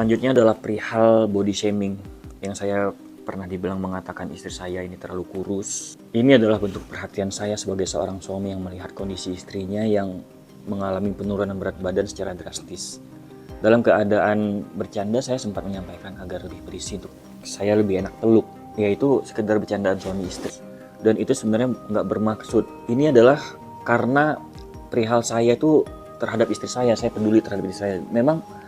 Selanjutnya adalah perihal body shaming yang saya pernah dibilang mengatakan istri saya ini terlalu kurus. Ini adalah bentuk perhatian saya sebagai seorang suami yang melihat kondisi istrinya yang mengalami penurunan berat badan secara drastis. Dalam keadaan bercanda, saya sempat menyampaikan agar lebih berisi untuk saya lebih enak peluk, yaitu sekedar bercandaan suami istri. Dan itu sebenarnya nggak bermaksud. Ini adalah karena perihal saya itu terhadap istri saya peduli terhadap istri saya. Memang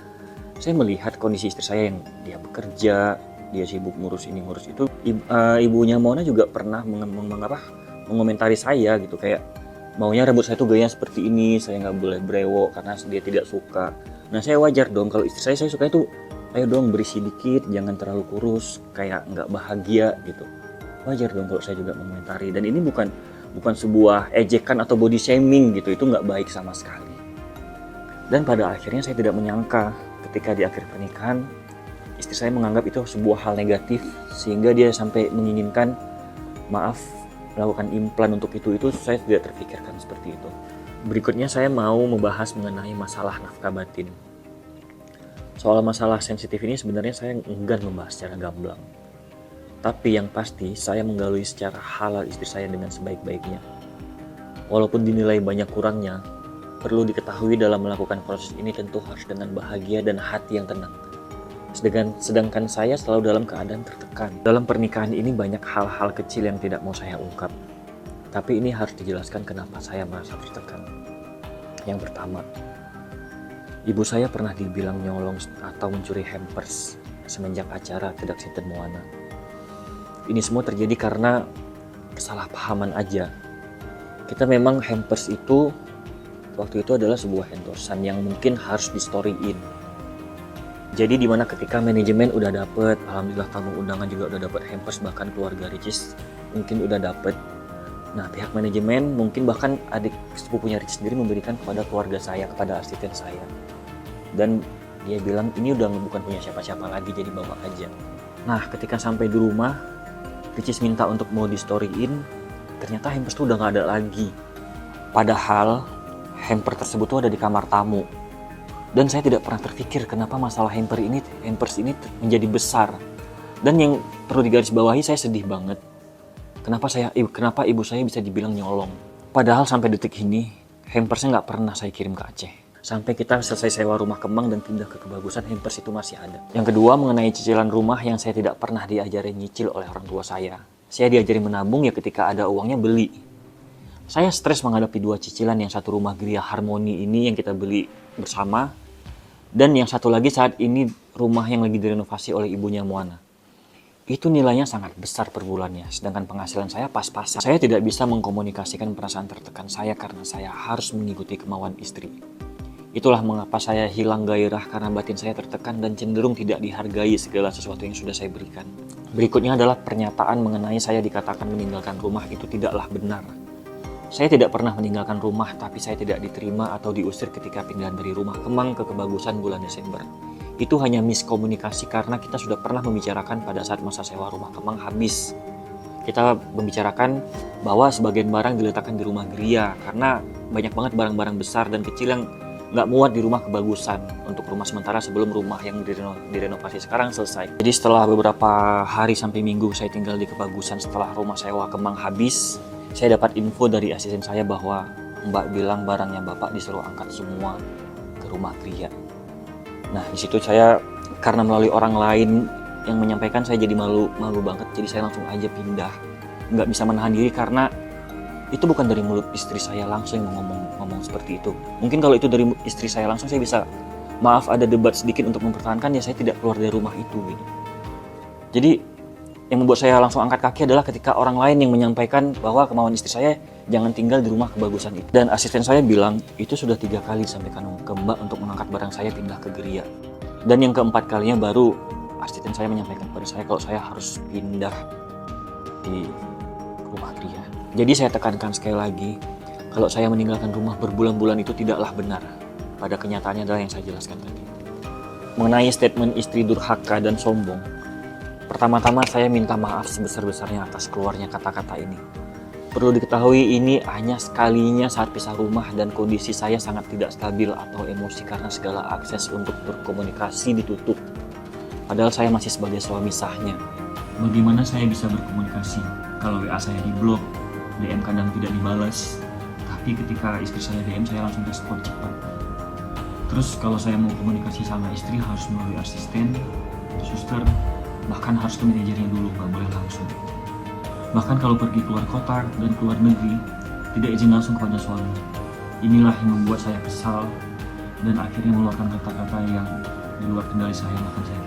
saya melihat kondisi istri saya yang dia bekerja, dia sibuk ngurus ini ngurus itu. Ibunya Mona juga pernah mengomentari saya gitu, kayak maunya rambut saya tuh gaya seperti ini, saya nggak boleh brewok karena dia tidak suka. Nah, saya wajar dong kalau istri saya suka itu, ayo dong berisi dikit, jangan terlalu kurus, kayak nggak bahagia gitu. Wajar dong kalau saya juga mengomentari, dan ini bukan sebuah ejekan atau body shaming gitu, itu nggak baik sama sekali. Dan pada akhirnya saya tidak menyangka ketika di akhir pernikahan istri saya menganggap itu sebuah hal negatif, sehingga dia sampai menginginkan melakukan implan untuk itu saya tidak terpikirkan seperti itu. Berikutnya saya mau membahas mengenai masalah nafkah batin. Soal masalah sensitif ini sebenarnya saya enggan membahas secara gamblang. Tapi yang pasti saya menggalui secara halal istri saya dengan sebaik-baiknya. Walaupun dinilai banyak kurangnya, perlu diketahui dalam melakukan proses ini tentu harus dengan bahagia dan hati yang tenang. Sedangkan saya selalu dalam keadaan tertekan. Dalam pernikahan ini banyak hal-hal kecil yang tidak mau saya ungkap. Tapi ini harus dijelaskan kenapa saya merasa tertekan. Yang pertama, ibu saya pernah dibilang nyolong atau mencuri hampers semenjak acara Kedak Sinten Moana. Ini semua terjadi karena kesalahpahaman aja. Kita memang hampers itu waktu itu adalah sebuah endorsan yang mungkin harus di-storyin. Jadi dimana ketika manajemen udah dapet, alhamdulillah tamu undangan juga udah dapet hampers, bahkan keluarga Ricis mungkin udah dapet. Nah, pihak manajemen mungkin bahkan adik sepupunya Ricis sendiri memberikan kepada keluarga saya, kepada asisten saya. Dan dia bilang ini udah bukan punya siapa-siapa lagi, jadi bawa aja. Nah, ketika sampai di rumah, Ricis minta untuk mau di-storyin, ternyata hampers itu udah gak ada lagi. Padahal hamper tersebut tuh ada di kamar tamu. Dan saya tidak pernah terpikir kenapa masalah hampers ini menjadi besar. Dan yang perlu digarisbawahi, saya sedih banget. Kenapa ibu saya bisa dibilang nyolong? Padahal sampai detik ini, hampersnya nggak pernah saya kirim ke Aceh. Sampai kita selesai sewa rumah Kemang dan pindah ke Kebagusan, hampers itu masih ada. Yang kedua, mengenai cicilan rumah yang saya tidak pernah diajarin nyicil oleh orang tua saya. Saya diajarin menabung ya ketika ada uangnya beli. Saya stres menghadapi dua cicilan, yang satu rumah Gria Harmoni ini yang kita beli bersama, dan yang satu lagi saat ini rumah yang lagi direnovasi oleh ibunya Moana. Itu nilainya sangat besar per bulannya, sedangkan penghasilan saya pas-pasan. Saya tidak bisa mengkomunikasikan perasaan tertekan saya karena saya harus mengikuti kemauan istri. Itulah mengapa saya hilang gairah karena batin saya tertekan dan cenderung tidak dihargai segala sesuatu yang sudah saya berikan. Berikutnya adalah pernyataan mengenai saya dikatakan meninggalkan rumah itu tidaklah benar. Saya tidak pernah meninggalkan rumah, tapi saya tidak diterima atau diusir ketika pindah dari rumah Kemang ke Kebagusan bulan Desember. Itu hanya miskomunikasi karena kita sudah pernah membicarakan pada saat masa sewa rumah Kemang habis. Kita membicarakan bahwa sebagian barang diletakkan di rumah Gria karena banyak banget barang-barang besar dan kecil yang nggak muat di rumah Kebagusan untuk rumah sementara sebelum rumah yang direnovasi sekarang selesai. Jadi setelah beberapa hari sampai minggu saya tinggal di Kebagusan setelah rumah sewa Kemang habis, saya dapat info dari asisten saya bahwa Mbak bilang barangnya Bapak disuruh angkat semua ke rumah Gria. Nah, di situ saya karena melalui orang lain yang menyampaikan, saya jadi malu banget. Jadi saya langsung aja pindah. Nggak bisa menahan diri karena itu bukan dari mulut istri saya langsung yang ngomong seperti itu. Mungkin kalau itu dari istri saya langsung, saya bisa maaf ada debat sedikit untuk mempertahankan, ya saya tidak keluar dari rumah itu gitu. Jadi yang membuat saya langsung angkat kaki adalah ketika orang lain yang menyampaikan bahwa kemauan istri saya jangan tinggal di rumah Kebagusan itu. Dan asisten saya bilang itu sudah 3 kali disampaikan ke Mbak untuk mengangkat barang saya pindah ke Gria. Dan yang keempat kalinya baru asisten saya menyampaikan kepada saya kalau saya harus pindah di rumah Gria. Jadi saya tekankan sekali lagi, kalau saya meninggalkan rumah berbulan-bulan itu tidaklah benar. Pada kenyataannya adalah yang saya jelaskan tadi. Mengenai statement istri durhaka dan sombong, pertama-tama saya minta maaf sebesar-besarnya atas keluarnya kata-kata ini. Perlu diketahui ini hanya sekalinya saat pisah rumah dan kondisi saya sangat tidak stabil atau emosi karena segala akses untuk berkomunikasi ditutup. Padahal saya masih sebagai suami sahnya. Bagaimana saya bisa berkomunikasi kalau WA saya diblok, DM kadang tidak dibalas, tapi ketika istri saya DM saya langsung respon cepat. Terus kalau saya mau komunikasi sama istri harus melalui asisten, suster, bahkan harus ke manajernya dulu, nggak boleh langsung. Bahkan kalau pergi keluar kota dan keluar negeri, tidak izin langsung kepada suami. Inilah yang membuat saya kesal dan akhirnya mengeluarkan kata-kata yang di luar kendali saya, bahkan saya